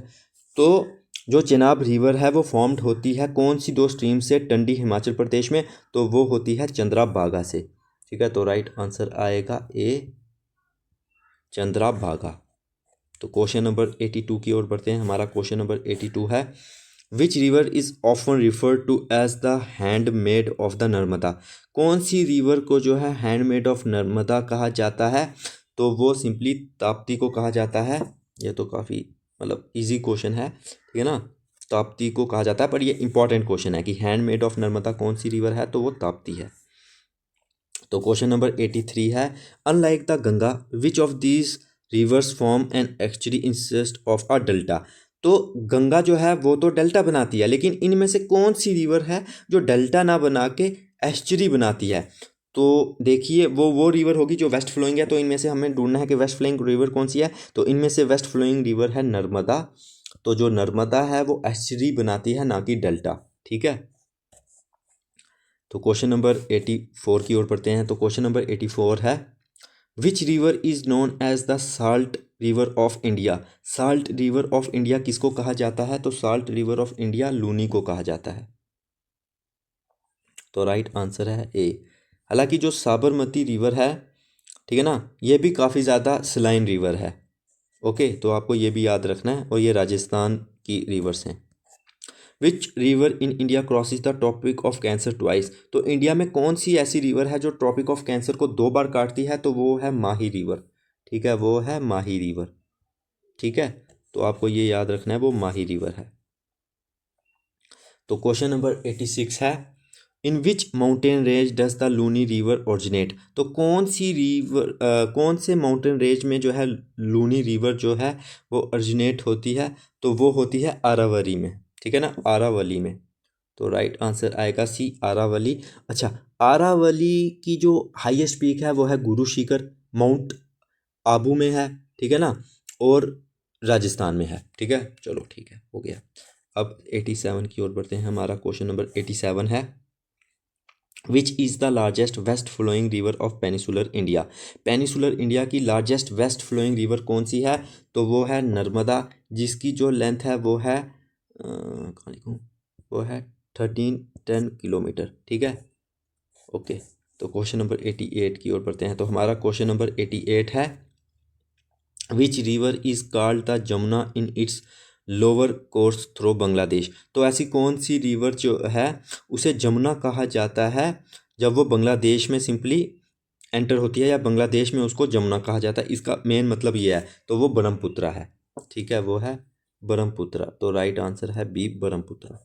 [SPEAKER 1] तो जो चेनाब रिवर है वो फॉर्म्ड होती है कौन सी दो स्ट्रीम से टंडी हिमाचल प्रदेश में। तो वो होती है चंद्रा बागा से। ठीक है, तो राइट आंसर आएगा ए चंद्रभागा। तो क्वेश्चन नंबर 82 की ओर बढ़ते हैं। हमारा क्वेश्चन नंबर 82 है, which river is often referred to as the handmaid of the Narmada. कौन सी रिवर को जो है हैंडमेड ऑफ नर्मदा कहा जाता है? तो वो सिंपली ताप्ती को कहा जाता है। ये तो काफ़ी मतलब इजी क्वेश्चन है, ठीक है ना। ताप्ती को कहा जाता है, पर ये इंपॉर्टेंट क्वेश्चन है कि हैंडमेड ऑफ नर्मदा कौन सी रिवर है, तो वो ताप्ती है। तो क्वेश्चन नंबर 83 है, unlike the Ganga which of these rivers form an actually instead of a delta. तो गंगा जो है वो तो डेल्टा बनाती है, लेकिन इनमें से कौन सी रिवर है जो डेल्टा ना बना के एस्चुरी बनाती है? तो देखिए वो रिवर होगी जो वेस्ट फ्लोइंग है। तो इनमें से हमें ढूंढना है कि वेस्ट फ्लोइंग रिवर कौन सी है। तो इनमें से वेस्ट फ्लोइंग रिवर है नर्मदा। तो जो नर्मदा है वो एस्चुरी बनाती है, ना कि डेल्टा, ठीक है। तो क्वेश्चन नंबर 84 की ओर पढ़ते हैं। तो क्वेश्चन नंबर 84 है, which river is known as the salt river of India. Salt river of India किसको कहा जाता है? तो salt river of India Luni को कहा जाता है। तो राइट आंसर है ए। हालांकि जो साबरमती रिवर है, ठीक है ना, ये भी काफ़ी ज़्यादा सलाइन रिवर है। ओके, तो आपको ये भी याद रखना है, और ये राजस्थान की रिवर्स हैं। Which river in India crosses the tropic of cancer twice. तो इंडिया में कौन सी ऐसी रिवर है जो ट्रॉपिक ऑफ कैंसर को 2 बार काटती है? तो वो है माही रिवर, ठीक है, वो है माही रिवर, ठीक है। तो आपको ये याद रखना है, वो माही रिवर है। तो क्वेश्चन नंबर 86 है, in which mountain range does the Luni river originate. तो कौन सी रिवर कौन से माउंटेन रेंज में जो है लूनी रिवर जो है वो ओरिजिनेट होती है? तो वो होती है अरावली में, ठीक है ना, अरावली में। तो राइट आंसर आएगा सी, अरावली। अच्छा, अरावली की जो हाईएस्ट पीक है वो है गुरु शिखर, माउंट आबू में है, ठीक है ना, और राजस्थान में है, ठीक है। चलो ठीक है, हो गया। अब 87 की ओर बढ़ते हैं। हमारा क्वेश्चन नंबर 87 है, which is the largest west flowing river of peninsular India. Peninsular India की लार्जेस्ट वेस्ट फ्लोइंग रिवर कौन सी है? तो वो है नर्मदा, जिसकी जो लेंथ है वो है कहाँ लिखूँ, वो है 1310 किलोमीटर, ठीक है। ओके, तो क्वेश्चन नंबर 88 की ओर बढ़ते हैं। तो हमारा क्वेश्चन नंबर 88 है, which river is called the Jamuna in its lower course through Bangladesh. तो ऐसी कौन सी रिवर जो है उसे जमुना कहा जाता है जब वो बांग्लादेश में सिंपली एंटर होती है, या बांग्लादेश में उसको जमुना कहा जाता है। इसका मेन मतलब ये है, तो वो ब्रह्मपुत्रा है, ठीक है, वो है ब्रह्मपुत्रा। तो राइट आंसर है बी, ब्रह्मपुत्रा।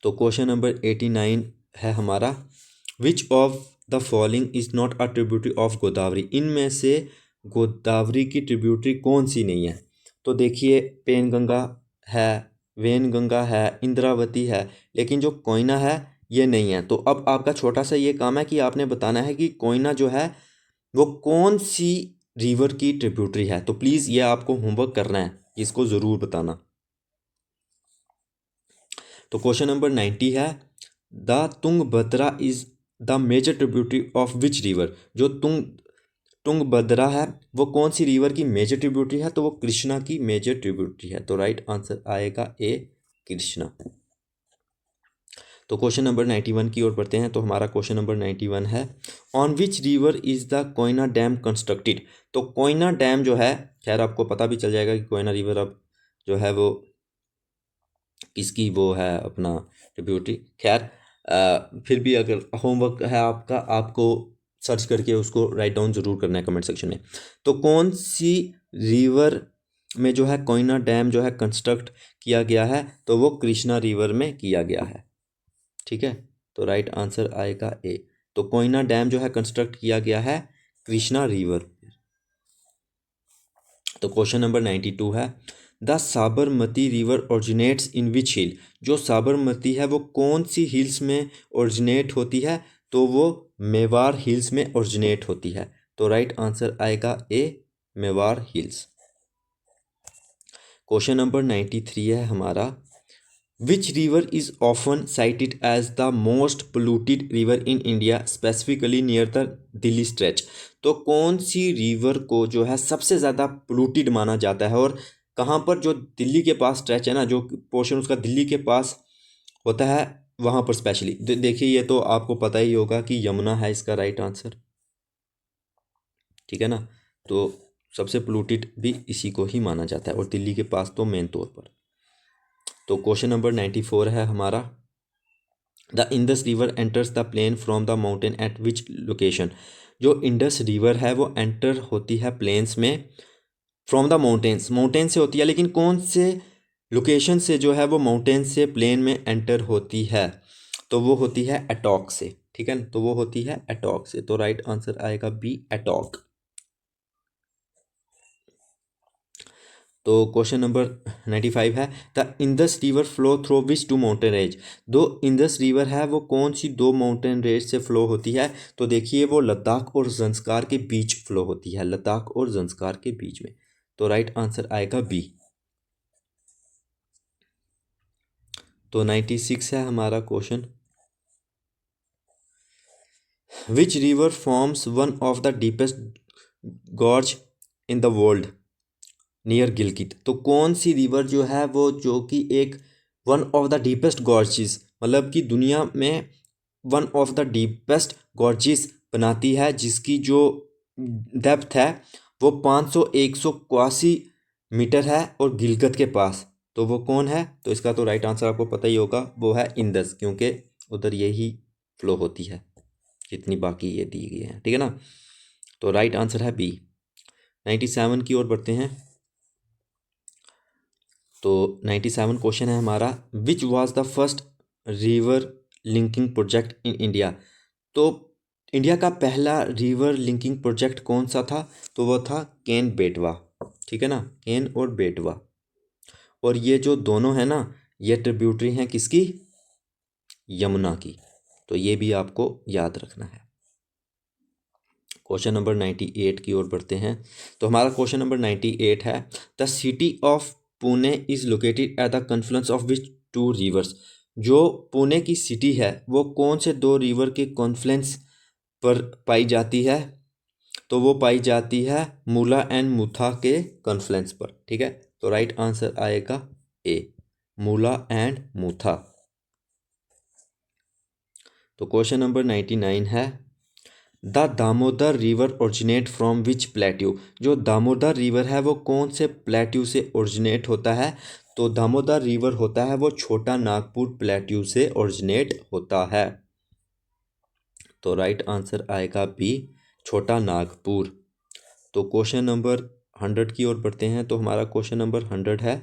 [SPEAKER 1] तो क्वेश्चन नंबर 89 है हमारा, विच of the following is not a tributary of Godavari. इनमें से गोदावरी की ट्रिब्यूटरी कौन सी नहीं है? तो देखिए, पेनगंगा है, वेनगंगा है, इंद्रावती है, लेकिन जो कोयना है ये नहीं है। तो अब आपका छोटा सा ये काम है कि आपने बताना है कि कोयना जो है वो कौन सी रिवर की ट्रिब्यूटरी है। तो प्लीज़ ये आपको होमवर्क करना है, इसको ज़रूर बताना। तो क्वेश्चन नंबर 90 है, the Tungabhadra is the major tributary of which river. जो तुंगभद्रा है वो कौन सी रिवर की मेजर ट्रिब्यूटरी है? तो वो कृष्णा की मेजर ट्रिब्यूटरी है। तो राइट आंसर आएगा ए, कृष्णा। तो क्वेश्चन नंबर 91 की ओर बढ़ते हैं। तो हमारा क्वेश्चन नंबर 91 है, on which river is the Koyna dam constructed. तो कोयना डैम जो है, खैर आपको पता भी चल जाएगा कि कोयना रिवर अब जो है वो किसकी वो है अपना ट्रिब्यूटरी। खैर फिर भी अगर होमवर्क है आपका, आपको सर्च करके उसको राइट डाउन ज़रूर करना है कमेंट सेक्शन में। तो कौन सी रिवर में जो है कोयना डैम जो है कंस्ट्रक्ट किया गया है? तो वो कृष्णा रिवर में किया गया है, ठीक है। तो राइट आंसर आएगा ए। तो कोयना डैम जो है कंस्ट्रक्ट किया गया है कृष्णा रिवर। तो क्वेश्चन नंबर 92 है, the Sabarmati river originates in which hill. जो साबरमती है वो कौन सी हिल्स में ओरिजिनेट होती है? तो वो मेवाड़ हिल्स में ओरिजिनेट होती है। तो राइट आंसर आएगा A, Mewar hills. Question number 93 है हमारा, which river is often cited as the most polluted river in India specifically near the Delhi stretch. तो कौन सी रिवर को जो है सबसे ज़्यादा पोल्यूटेड माना जाता है, और कहाँ पर? जो दिल्ली के पास स्ट्रेच है ना, जो पोर्शन उसका दिल्ली के पास होता है, वहाँ पर स्पेशली देखिए, ये तो आपको पता ही होगा कि यमुना है इसका राइट आंसर, ठीक है ना। तो सबसे पोल्यूटेड भी इसी को ही माना जाता है, और दिल्ली के पास तो मेन तौर पर। तो क्वेश्चन नंबर 94 है हमारा, the Indus river enters the plain from the mountain at which location. जो इंडस रिवर है वो एंटर होती है प्लेन्स में फ्रॉम द माउंटेन्स, माउंटेन से होती है, लेकिन कौन से लोकेशन से जो है वो माउंटेन से प्लेन में एंटर होती है, तो वो होती है एटॉक से, ठीक है ना। तो वो होती है एटॉक से, तो राइट आंसर आएगा बी, एटॉक। तो क्वेश्चन नंबर 95 है, the Indus river flow through which two mountain range. दो इंडस रिवर है वो कौन सी दो माउंटेन रेंज से फ्लो होती है, तो देखिए वो लद्दाख और ज़ंस्कार के बीच फ्लो होती है, लद्दाख और ज़ंस्कार के बीच में। तो राइट आंसर आएगा बी। तो 96 है हमारा question, which river forms one of the deepest gorge in the world near Gilgit. तो कौन सी रिवर जो है वो, जो कि एक one of the deepest Gorges, मतलब कि दुनिया में one of the deepest Gorges बनाती है, जिसकी जो डेप्थ है वो 181 मीटर है और गिलगित के पास। तो वो कौन है, तो इसका तो राइट आंसर आपको पता ही होगा, वो है इंडस, क्योंकि उधर यही फ्लो होती है जितनी बाकी ये दी गई है, ठीक है ना। तो राइट आंसर है बी। 97 की ओर बढ़ते हैं। तो 97 क्वेश्चन है हमारा, which was the first river linking project in India. तो इंडिया का पहला रिवर लिंकिंग प्रोजेक्ट कौन सा था, तो वो था केन बेटवा, ठीक है ना, केन और बेटवा। और ये जो दोनों है ना, ये ट्रिब्यूटरी हैं किसकी, यमुना की। तो ये भी आपको याद रखना है। क्वेश्चन नंबर 98 की ओर बढ़ते हैं। तो हमारा क्वेश्चन नंबर 98 है, the city of Pune is located at the confluence of which two rivers. जो पुणे की सिटी है वो कौन से दो रिवर के कॉन्फ्लुएंस पर पाई जाती है, तो वो पाई जाती है मूला एंड मुथा के कॉन्फ्लुएंस पर, ठीक है। तो राइट आंसर आएगा ए, मूला एंड मुथा। तो क्वेश्चन नंबर 99 है, the Damodar river originate from which plateau. जो दामोदर रिवर है वो कौन से प्लेट्यू से ओरिजिनेट होता है, तो दामोदर रिवर होता है वो छोटा नागपुर प्लेट्यू से ओरिजिनेट होता है। तो राइट आंसर आएगा बी, छोटा नागपुर। तो क्वेश्चन नंबर 100 की ओर बढ़ते हैं। तो हमारा क्वेश्चन नंबर 100 है,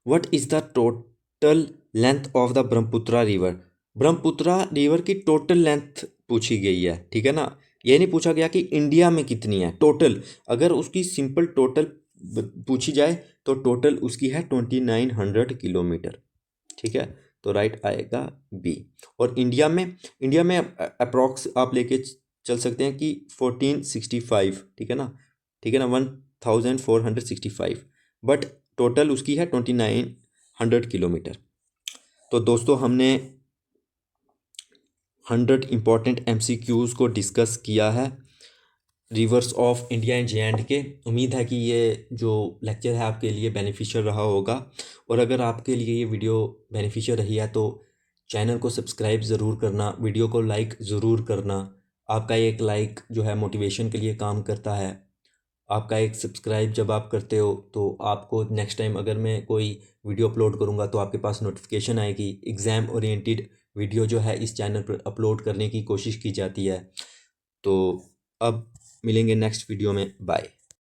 [SPEAKER 1] what is the total length of the Brahmaputra river. Brahmaputra river की टोटल लेंथ पूछी गई है, ठीक है ना। ये नहीं पूछा गया कि इंडिया में कितनी है टोटल। अगर उसकी सिंपल टोटल पूछी जाए तो टोटल उसकी है 2900 किलोमीटर, ठीक है। तो राइट आएगा बी। और इंडिया में अप्रॉक्स आप लेके चल सकते हैं कि 1465, ठीक है ना, ठीक है ना, 1465, बट टोटल उसकी है 2900 किलोमीटर। तो दोस्तों हमने 100 इम्पॉर्टेंट MCQs को डिस्कस किया है reverse of India and JNK। उम्मीद है कि ये जो लेक्चर है आपके लिए बेनिफिशियल रहा होगा। और अगर आपके लिए ये वीडियो बेनिफिशियल रही है तो चैनल को सब्सक्राइब ज़रूर करना, वीडियो को लाइक ज़रूर करना। आपका एक लाइक जो है मोटिवेशन के लिए काम करता है। आपका एक सब्सक्राइब जब आप करते हो तो आपको नेक्स्ट टाइम अगर मैं कोई वीडियो अपलोड करूँगा तो आपके पास नोटिफिकेशन आएगी। एग्ज़ाम ओरिएंटेड वीडियो जो है इस चैनल पर अपलोड करने की कोशिश की जाती है। तो अब मिलेंगे नेक्स्ट वीडियो में, बाय।